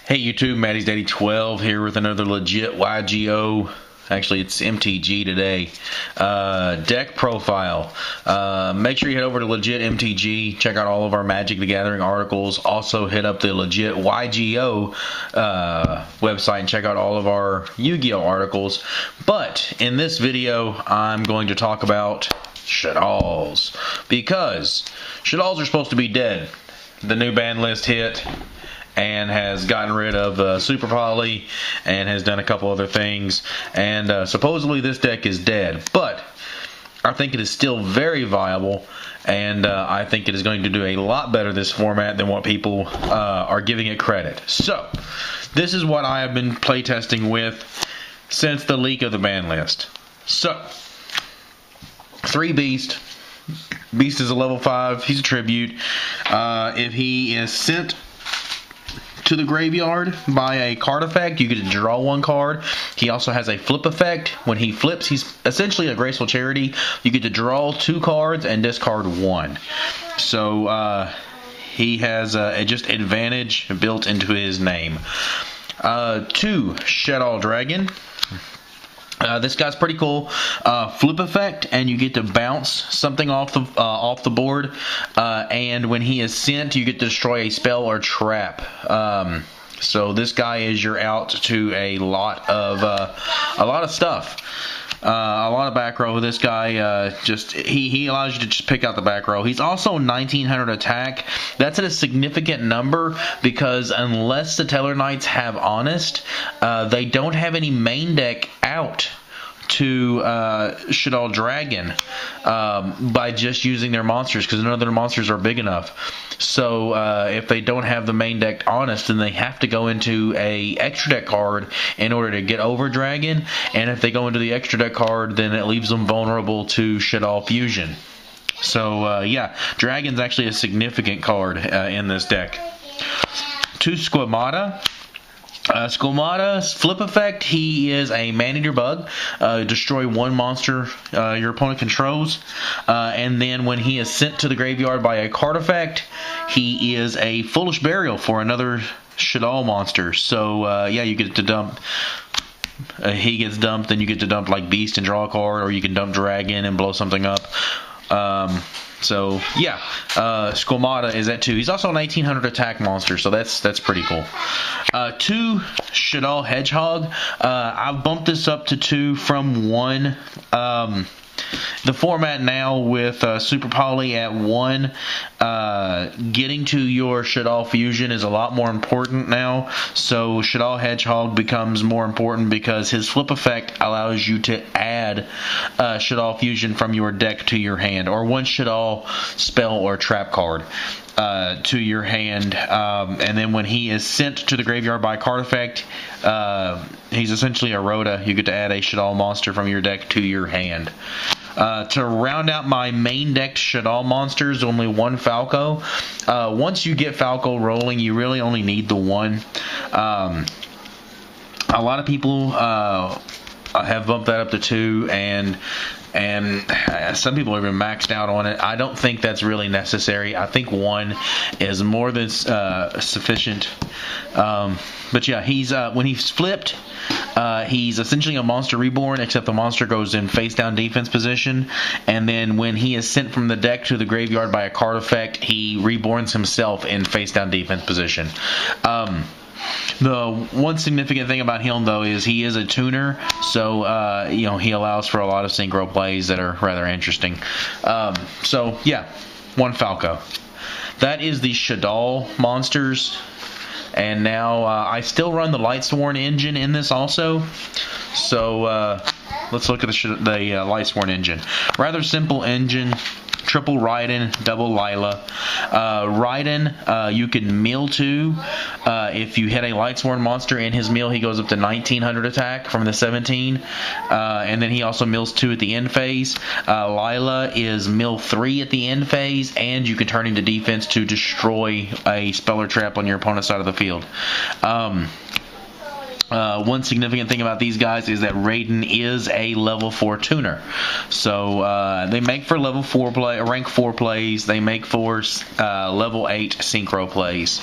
Hey YouTube, Maddie's Daddy 12 here with another legit YGO. Actually, it's MTG today. Deck profile. Make sure you head over to legit MTG. Check out all of our Magic the Gathering articles. Also, hit up the legit YGO website and check out all of our YuGiOh articles. But in this video, I'm going to talk about Shaddolls, because Shaddolls are supposed to be dead. The new ban list hit and has gotten rid of Super Poly and has done a couple other things, and supposedly this deck is dead, but I think it is still very viable, and I think it is going to do a lot better this format than what people are giving it credit. So this is what I have been playtesting with since the leak of the ban list. So 3 Beast. Beast is a level 5. He's a tribute. If he is sent to the graveyard by a card effect, you get to draw 1 card. He also has a flip effect. When he flips, he's essentially a Graceful Charity. You get to draw 2 cards and discard 1. So he has just advantage built into his name. 2 Shaddoll Dragon. This guy's pretty cool. Flip effect, and you get to bounce something off the board. And when he is sent, you get to destroy a spell or trap. So this guy is your out to a lot of stuff. A lot of back row. This guy he allows you to just pick out the back row. He's also 1900 attack. That's at a significant number because unless the Teller Knights have Honest, they don't have any main deck out to Shaddoll Dragon by just using their monsters, because none of their monsters are big enough. So if they don't have the main deck Honest, then they have to go into a extra deck card in order to get over Dragon, and if they go into the extra deck card, then it leaves them vulnerable to Shaddoll Fusion. So yeah, Dragon's actually a significant card in this deck. 2 Squamata. Squamata's flip effect, he is a Man-Eater Bug. Destroy 1 monster your opponent controls. And then when he is sent to the graveyard by a card effect, he is a Foolish Burial for another Shaddoll monster. So yeah, you get to dump. He gets dumped, then you get to dump like Beast and draw a card, or you can dump Dragon and blow something up. So yeah, Squamata is at 2. He's also an 1800 attack monster, so that's pretty cool. 2 Shaddoll Hedgehog. I've bumped this up to 2 from 1. The format now with Super Poly at 1, getting to your Shaddoll Fusion is a lot more important now. So Shaddoll Hedgehog becomes more important because his flip effect allows you to add Shaddoll Fusion from your deck to your hand, or 1 Shaddoll spell or trap card to your hand. And then when he is sent to the graveyard by a card effect, he's essentially a Rhoda. You get to add a Shaddoll monster from your deck to your hand. To round out my main decked Shaddoll monsters, only 1 Falco. Once you get Falco rolling, you really only need the 1. A lot of people have bumped that up to 2, and some people have even maxed out on it. I don't think that's really necessary. I think 1 is more than sufficient. But yeah, he's when he's flipped, he's essentially a monster reborn, except the monster goes in face down defense position, and then when he is sent from the deck to the graveyard by a card effect, he reborns himself in face down defense position. The one significant thing about him, though, is he is a tuner, so you know, he allows for a lot of synchro plays that are rather interesting. So yeah, 1 Falco. That is the Shaddoll monsters. And now I still run the Lightsworn engine in this also. So let's look at the Lightsworn engine. Rather simple engine. Triple Raiden, double Lila. Raiden, you can mill to. If you hit a Lightsworn monster in his mill, he goes up to 1900 attack from the 17. And then he also mills 2 at the end phase. Lila is mill 3 at the end phase, and you can turn into defense to destroy a spell or trap on your opponent's side of the field. One significant thing about these guys is that Raiden is a level 4 tuner. So they make for level 4 play, rank 4 plays. They make for level 8 synchro plays.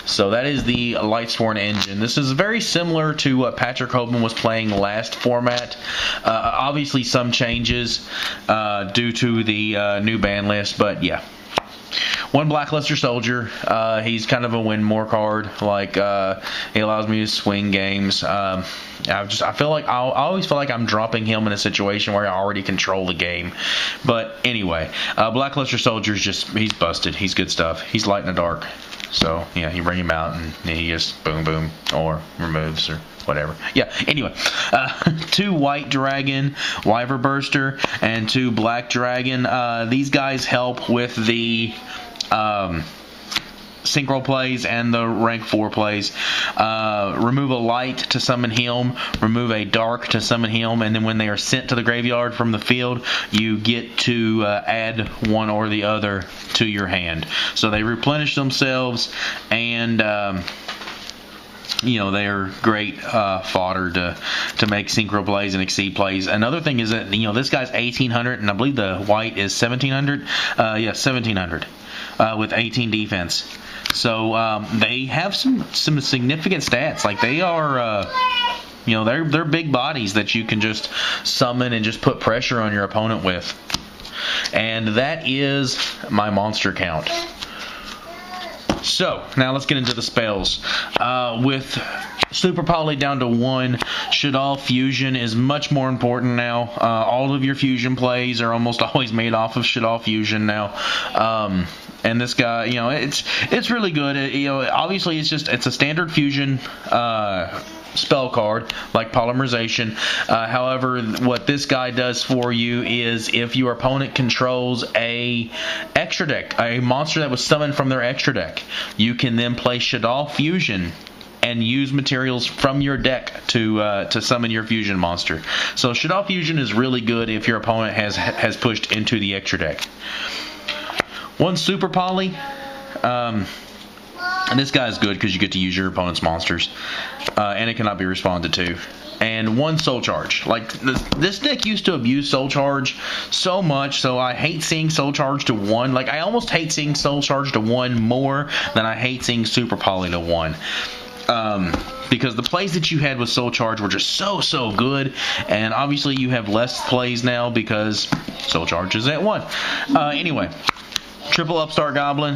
So that is the Lightsworn engine. This is very similar to what Patrick Hoban was playing last format. Obviously some changes due to the new ban list, but yeah. One Blackluster Soldier. He's kind of a win more card. Like he allows me to swing games. I always feel like I'm dropping him in a situation where I already control the game. But anyway, Blackluster Soldier's he's busted. He's good stuff. He's light in the dark. So yeah, you bring him out and he just boom boom or removes or whatever. Yeah, anyway, 2 White Dragon Wyver Burster and 2 Black Dragon. These guys help with the synchro plays and the rank 4 plays. Remove a light to summon him, remove a dark to summon him, and then when they are sent to the graveyard from the field, you get to add one or the other to your hand. So they replenish themselves, and they are great fodder to make synchro plays and exceed plays. Another thing is that this guy's 1800, and I believe the white is 1700. Yeah, 1700 with 18 defense. So they have some significant stats. Like they are, they're big bodies that you can just summon and just put pressure on your opponent with. And that is my monster count. So now let's get into the spells. With Super Poly down to 1, Shaddoll Fusion is much more important now. All of your fusion plays are almost always made off of Shaddoll Fusion now. And this guy, it's really good. Obviously it's a standard fusion spell card like Polymerization. However, what this guy does for you is if your opponent controls a extra deck, a monster that was summoned from their extra deck, you can then play Shaddoll Fusion and use materials from your deck to summon your fusion monster. So Shaddoll Fusion is really good if your opponent has pushed into the extra deck. 1 Super Poly. And this guy is good because you get to use your opponent's monsters, and it cannot be responded to. And 1 Soul Charge. Like this deck used to abuse Soul Charge so much, so I hate seeing Soul Charge to 1. Like I almost hate seeing Soul Charge to 1 more than I hate seeing Super Poly to 1. Because the plays that you had with Soul Charge were just so good, and obviously you have less plays now because Soul Charge is at 1. Anyway, triple Upstart Goblin,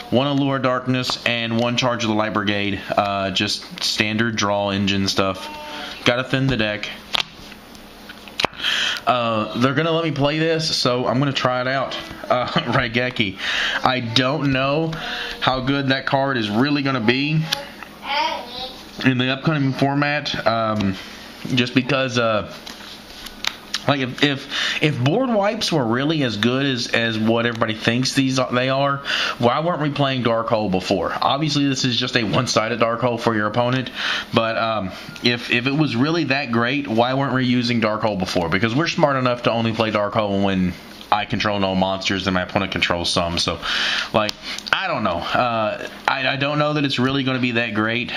1 Allure Darkness, and 1 Charge of the Light Brigade. Just standard draw engine stuff. Gotta thin the deck. They're gonna let me play this, so I'm gonna try it out. Raigeki. I don't know how good that card is really gonna be in the upcoming format. Just because like if board wipes were really as good as what everybody thinks they are, why weren't we playing Dark Hole before? Obviously this is just a one-sided Dark Hole for your opponent, but if it was really that great, why weren't we using Dark Hole before? Because we're smart enough to only play Dark Hole when I control no monsters and my opponent controls some. So like I don't know. I don't know that it's really going to be that great.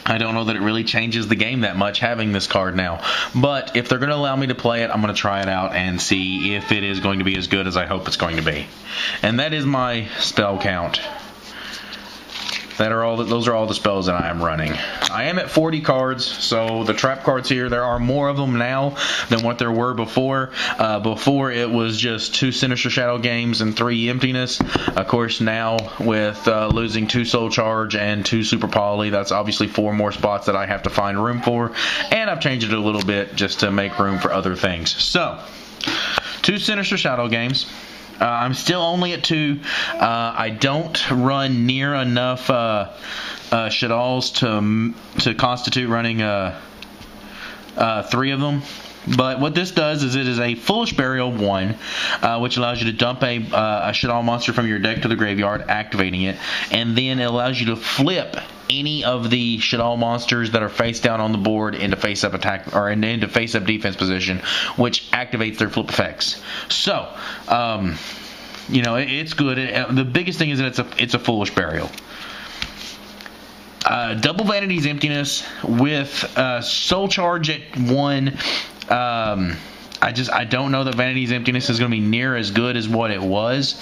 I don't know that it really changes the game that much having this card now. But if they're going to allow me to play it, I'm going to try it out and see if it is going to be as good as I hope it's going to be. And that is my spell count. Those are all the spells that I am running. I am at 40 cards, so the trap cards here, there are more of them now than what there were before. Before it was just 2 Sinister Shadow games and 3 Emptiness. Of course, now with losing 2 Soul Charge and 2 Super Poly, that's obviously 4 more spots that I have to find room for. And I've changed it a little bit just to make room for other things. So, 2 Sinister Shadow games. I'm still only at 2. I don't run near enough Shaddolls to constitute running 3 of them. But what this does is it is a Foolish Burial 1, which allows you to dump a Shaddoll monster from your deck to the graveyard, activating it, and then it allows you to flip any of the Shaddoll monsters that are face down on the board into face up attack or into face up defense position, which activates their flip effects. So, it's good. The biggest thing is that it's a Foolish Burial. Double Vanity's Emptiness with Soul Charge at 1. I don't know that Vanity's Emptiness is going to be near as good as what it was.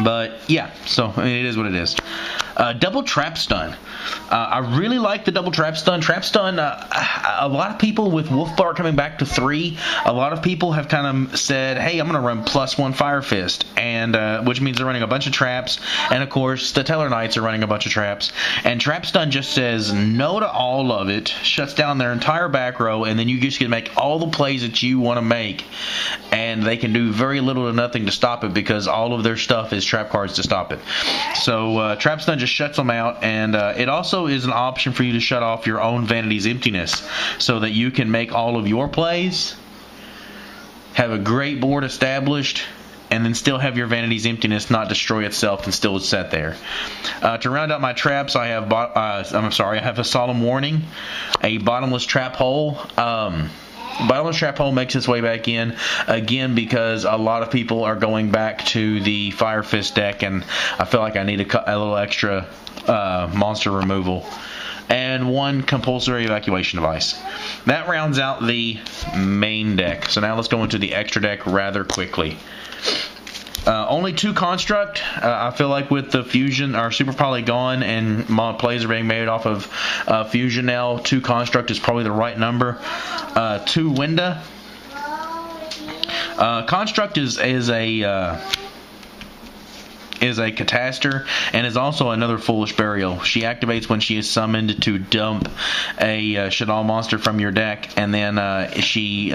But yeah, so I mean, it is what it is. Double trap stun. I really like the double trap stun. Trap stun, a lot of people with Wolfbar coming back to 3, a lot of people have kind of said, hey, I'm going to run +1 Fire Fist, and which means they're running a bunch of traps, and of course the Teller Knights are running a bunch of traps, and trap stun just says no to all of it, shuts down their entire back row, and then you just can make all the plays that you want to make, and they can do very little to nothing to stop it because all of their stuff is trap cards to stop it. So trap stun just shuts them out, and it also is an option for you to shut off your own Vanity's Emptiness so that you can make all of your plays, have a great board established, and then still have your Vanity's Emptiness not destroy itself and still set there. To round out my traps, I have I have a Solemn Warning, a Bottomless Trap Hole. Bottomless Trap Hole makes its way back in again because a lot of people are going back to the Fire Fist deck, and I feel like I need a little extra monster removal. And 1 compulsory evacuation device. That rounds out the main deck. So now let's go into the extra deck rather quickly. Only 2 construct. I feel like with the fusion, our super poly gone and plays are being made off of fusion now, 2 construct is probably the right number. 2 Winda. Construct is a Catastor and is also another Foolish Burial. She activates when she is summoned to dump a Shaddoll monster from your deck, and then she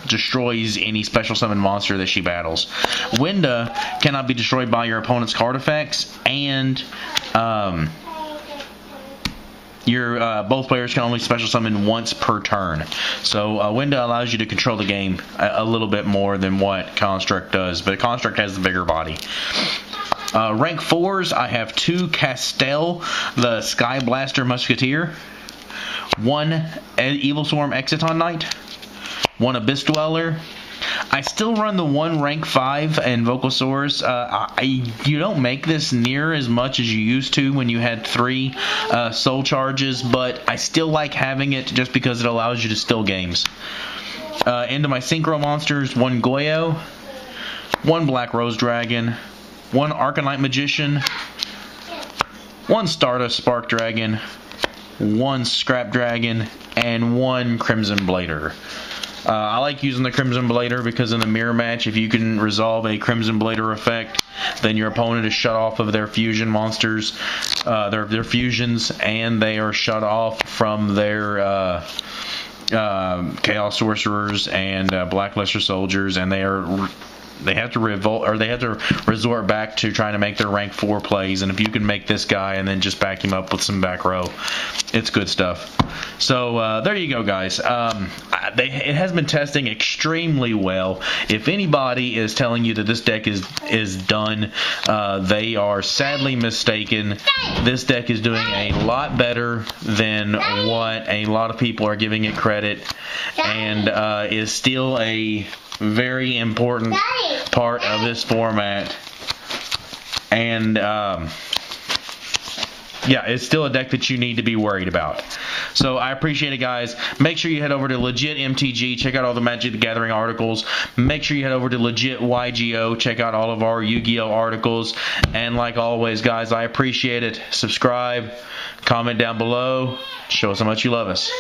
destroys any special summon monster that she battles. Winda cannot be destroyed by your opponent's card effects, and both players can only special summon once per turn. So Winda allows you to control the game a little bit more than what Construct does, but Construct has the bigger body. Rank 4s, I have 2 Castell, the Sky Blaster Musketeer, 1 Evil Swarm Exiton Knight, 1 Abyss Dweller. I still run the 1 rank 5 in Vocal-Saurs. You don't make this near as much as you used to when you had 3 soul charges, but I still like having it just because it allows you to still games. Into my Synchro monsters, 1 YuGiOh, 1 Black Rose Dragon, 1 Arcanite Magician, 1 Stardust Spark Dragon, 1 Scrap Dragon, and 1 Crimson Blader. I like using the Crimson Blader because in the mirror match, if you can resolve a Crimson Blader effect, then your opponent is shut off of their fusion monsters, their fusions, and they are shut off from their Chaos Sorcerers and Blackluster Soldiers, and they have to resort back to trying to make their rank 4 plays, and if you can make this guy and then just back him up with some back row, it's good stuff. So there you go, guys. It has been testing extremely well. If anybody is telling you that this deck is done, they are sadly mistaken. This deck is doing a lot better than what a lot of people are giving it credit, and is still a very important part of this format, and yeah, it's still a deck that you need to be worried about. So I appreciate it, guys. Make sure you head over to Legit MTG, check out all the Magic the Gathering articles. Make sure you head over to Legit YGO, check out all of our YuGiOh articles. And like always, guys, I appreciate it. Subscribe, comment down below, show us how much you love us.